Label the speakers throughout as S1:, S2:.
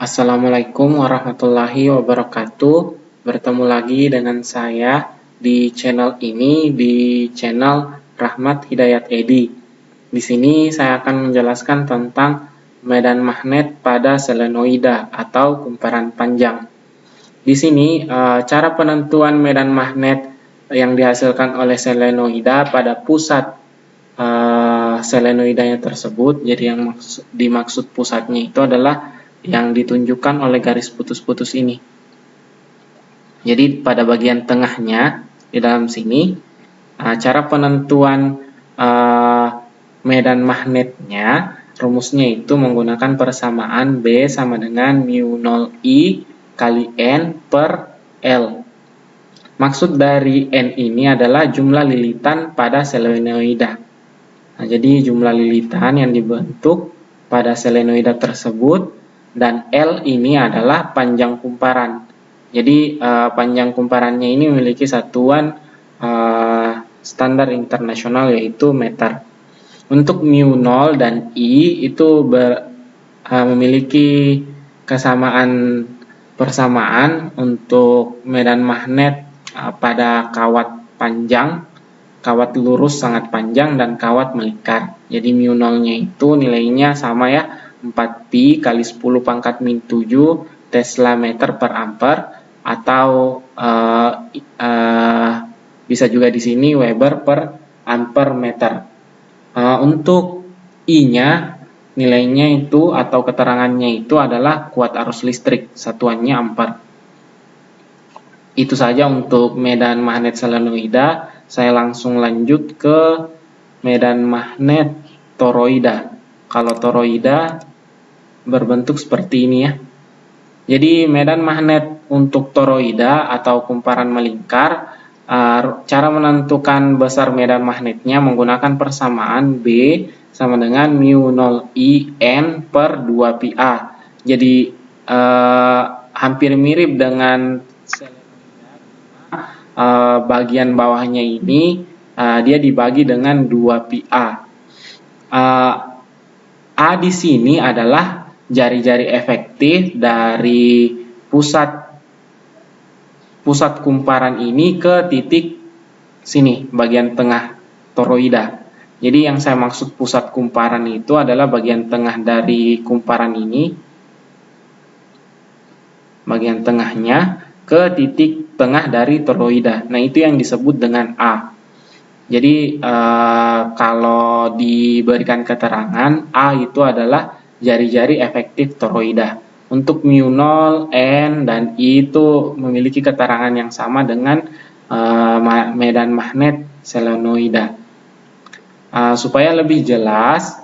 S1: Assalamualaikum warahmatullahi wabarakatuh. Bertemu lagi dengan saya di channel ini, di channel Rahmat Hidayat Edi. Di sini saya akan menjelaskan tentang medan magnet pada selenoida atau kumparan panjang. Di sini cara penentuan medan magnet yang dihasilkan oleh selenoida pada pusat selenoidanya tersebut. Jadi yang dimaksud pusatnya itu adalah yang ditunjukkan oleh garis putus-putus ini. Jadi pada bagian tengahnya di dalam sini cara penentuan medan magnetnya, rumusnya itu menggunakan persamaan B sama dengan mu 0I kali N per L. Maksud dari N ini adalah jumlah lilitan pada selenoida. Nah, jadi jumlah lilitan yang dibentuk pada selenoida tersebut, dan L ini adalah panjang kumparan. Jadi panjang kumparannya ini memiliki satuan standar internasional yaitu meter. Untuk mu 0 dan I itu memiliki persamaan untuk medan magnet pada kawat panjang, kawat lurus sangat panjang, dan kawat melingkar. Jadi mu 0-nya itu nilainya sama ya, 4pi kali 10 pangkat min 7 Tesla meter per ampere, atau bisa juga di sini Weber per ampere meter. Untuk I-nya nilainya itu atau keterangannya itu adalah kuat arus listrik, satuannya ampere. Itu saja untuk medan magnet selenoida. Saya langsung lanjut ke medan magnet toroida. Kalau toroida berbentuk seperti ini ya. Jadi medan magnet untuk toroida atau kumparan melingkar, cara menentukan besar medan magnetnya menggunakan persamaan B sama dengan mu 0I N per 2pi A. Jadi hampir mirip dengan bagian bawahnya ini dia dibagi dengan 2pi A. A di sini adalah jari-jari efektif dari pusat kumparan ini ke titik sini, bagian tengah toroida. Jadi yang saya maksud pusat kumparan itu adalah bagian tengah dari kumparan ini, bagian tengahnya ke titik tengah dari toroida. Nah, itu yang disebut dengan A. Jadi kalau diberikan keterangan, A itu adalah jari-jari efektif toroida. Untuk mu 0, N, dan I itu memiliki keterangan yang sama dengan medan magnet selenoida. Supaya lebih jelas,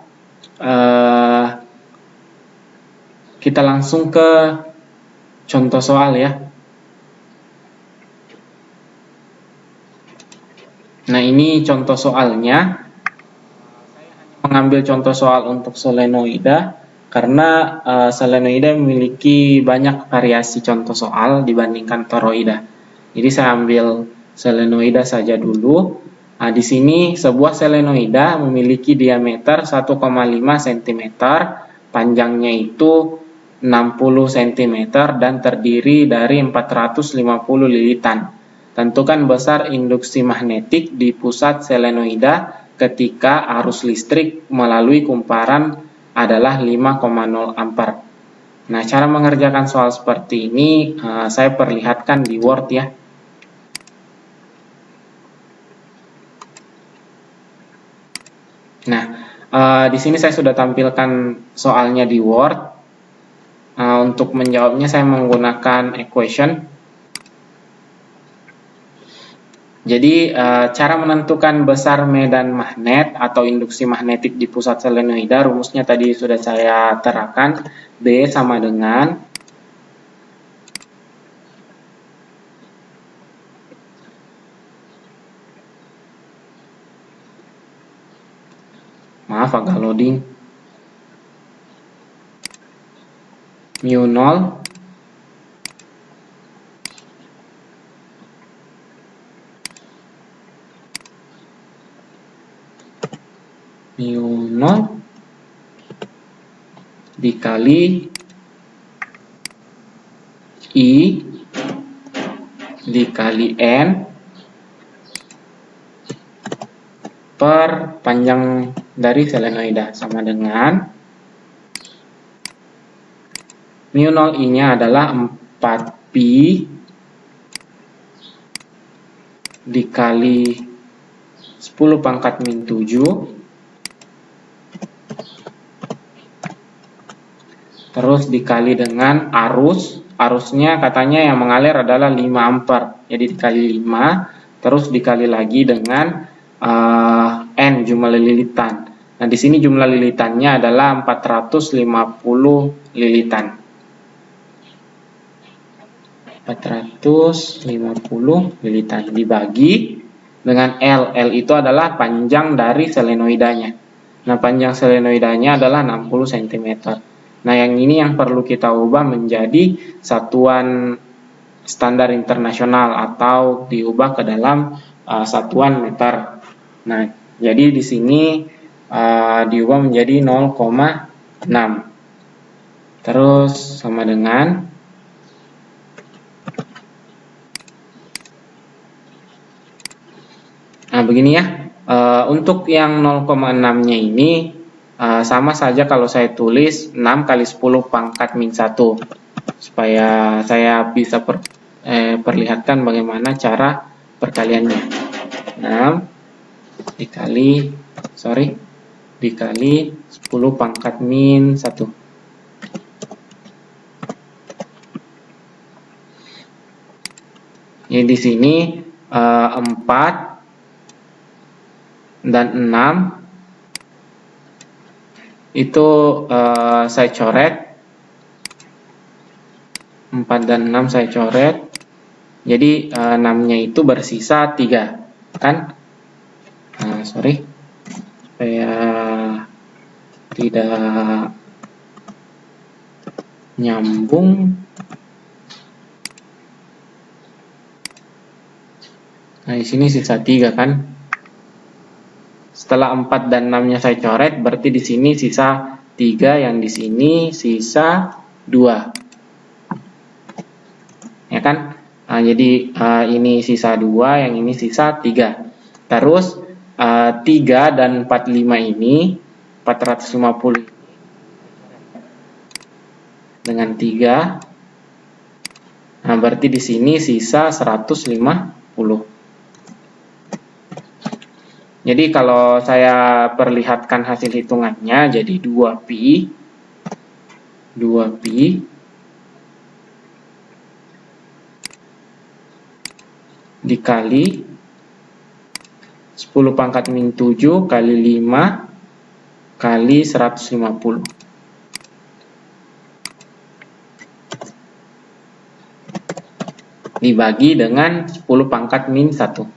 S1: kita langsung ke contoh soal ya. Nah, ini contoh soalnya. Saya hanya mengambil contoh soal untuk selenoida karena selenoida memiliki banyak variasi contoh soal dibandingkan toroida. Jadi saya ambil selenoida saja dulu. Nah, di sini sebuah selenoida memiliki diameter 1,5 cm, panjangnya itu 60 cm, dan terdiri dari 450 lilitan. Tentukan besar induksi magnetik di pusat selenoida ketika arus listrik melalui kumparan adalah 5,0 ampere. Nah, cara mengerjakan soal seperti ini saya perlihatkan di Word ya. Nah, di sini saya sudah tampilkan soalnya di Word. Untuk menjawabnya saya menggunakan equation. Jadi cara menentukan besar medan magnet atau induksi magnetik di pusat selenoida, rumusnya tadi sudah saya terangkan. B sama dengan agak loading, mu 0 dikali I dikali N per panjang dari selenoida sama dengan mu 0 I-nya adalah 4pi dikali 10 pangkat min 7 terus dikali dengan arusnya katanya yang mengalir adalah 5 ampere, jadi dikali 5 terus dikali lagi dengan N jumlah lilitan. Nah di sini jumlah lilitannya adalah 450 lilitan. 450 lilitan dibagi dengan L. L itu adalah panjang dari selenoidanya. Nah panjang selenoidanya adalah 60 cm. Nah yang ini yang perlu kita ubah menjadi satuan standar internasional atau diubah ke dalam satuan meter. Nah, jadi di sini diubah menjadi 0,6. Terus sama dengan begini ya. Untuk yang 0,6-nya ini sama saja kalau saya tulis 6 kali 10 pangkat min 1. Supaya saya bisa perlihatkan bagaimana cara perkaliannya. 6 dikali 10 pangkat min 1. Jadi di sini 4 dan 6 itu saya coret. 4 dan 6 saya coret. Jadi 6-nya itu bersisa 3, kan? Supaya tidak nyambung. Nah, di sini sisa 3 kan? Setelah 4 dan 6-nya saya coret, berarti di sini sisa 3, yang di sini sisa 2. Ya kan? Nah, jadi ini sisa 2, yang ini sisa 3. Terus 3 dan 45 ini 450 dengan 3. Nah, berarti di sini sisa 150. Jadi kalau saya perlihatkan hasil hitungannya jadi 2pi dikali 10 pangkat min 7 kali 5 kali 150. Dibagi dengan 10 pangkat min 1.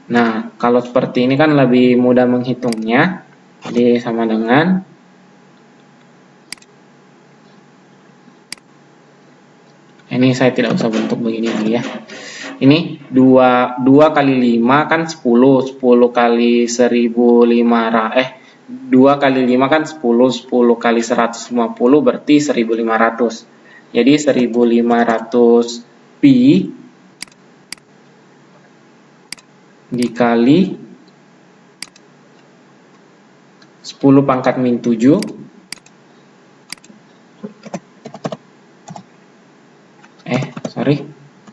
S1: Nah, kalau seperti ini kan lebih mudah menghitungnya. Jadi sama dengan ini saya tidak usah bentuk begini lagi ya. Ini 2 kali 5 kan 10 kali 2 kali 5 kan 10 kali 150 berarti 1500. Jadi 1500 pi dikali 10 pangkat min 7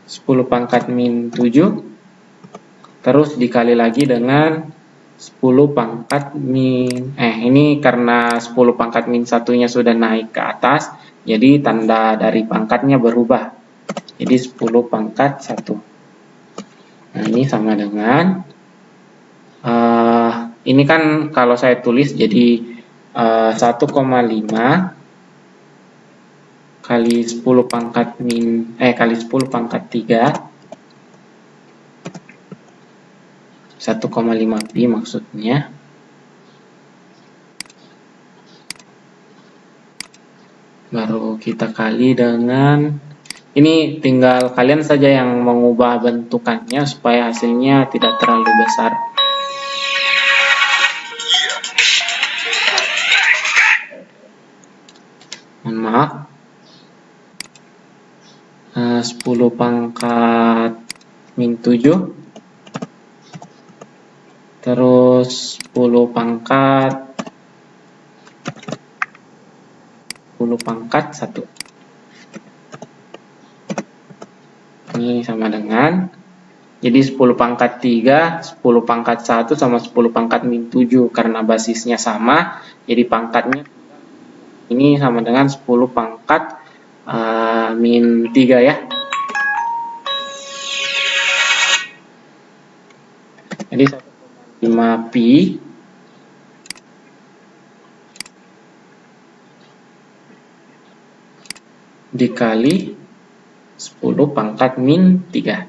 S1: 10 pangkat min 7 terus dikali lagi dengan 10 pangkat min ini karena 10 pangkat min 1-nya sudah naik ke atas, jadi tanda dari pangkatnya berubah. Jadi 10 pangkat 1. Nah, ini sama dengan ini kan kalau saya tulis jadi 1,5 kali 10 pangkat kali 10 pangkat 3 1,5 pi maksudnya. Baru kita kali dengan ini, tinggal kalian saja yang mengubah bentukannya supaya hasilnya tidak terlalu besar. 10 pangkat min 7, terus 10 pangkat 1. Ini sama dengan, jadi 10 pangkat 3, 10 pangkat 1 sama 10 pangkat min 7. Karena basisnya sama, jadi pangkatnya ini sama dengan 10 pangkat min 3 ya. Jadi 1,5 pi dikali 10 pangkat min 3.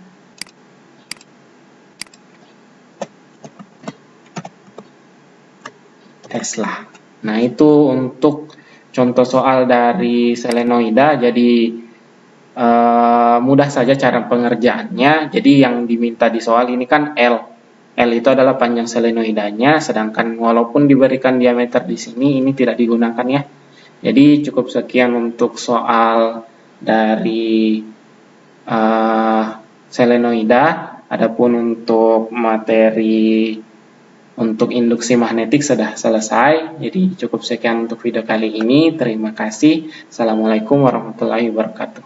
S1: Tesla. Nah, itu untuk contoh soal dari selenoida. Jadi mudah saja cara pengerjaannya. Jadi yang diminta di soal ini kan L. L itu adalah panjang selenoidanya, sedangkan walaupun diberikan diameter di sini, ini tidak digunakan ya. Jadi cukup sekian untuk soal dari selenoida. Adapun untuk materi untuk induksi magnetik sudah selesai. Jadi cukup sekian untuk video kali ini. Terima kasih. Assalamualaikum warahmatullahi wabarakatuh.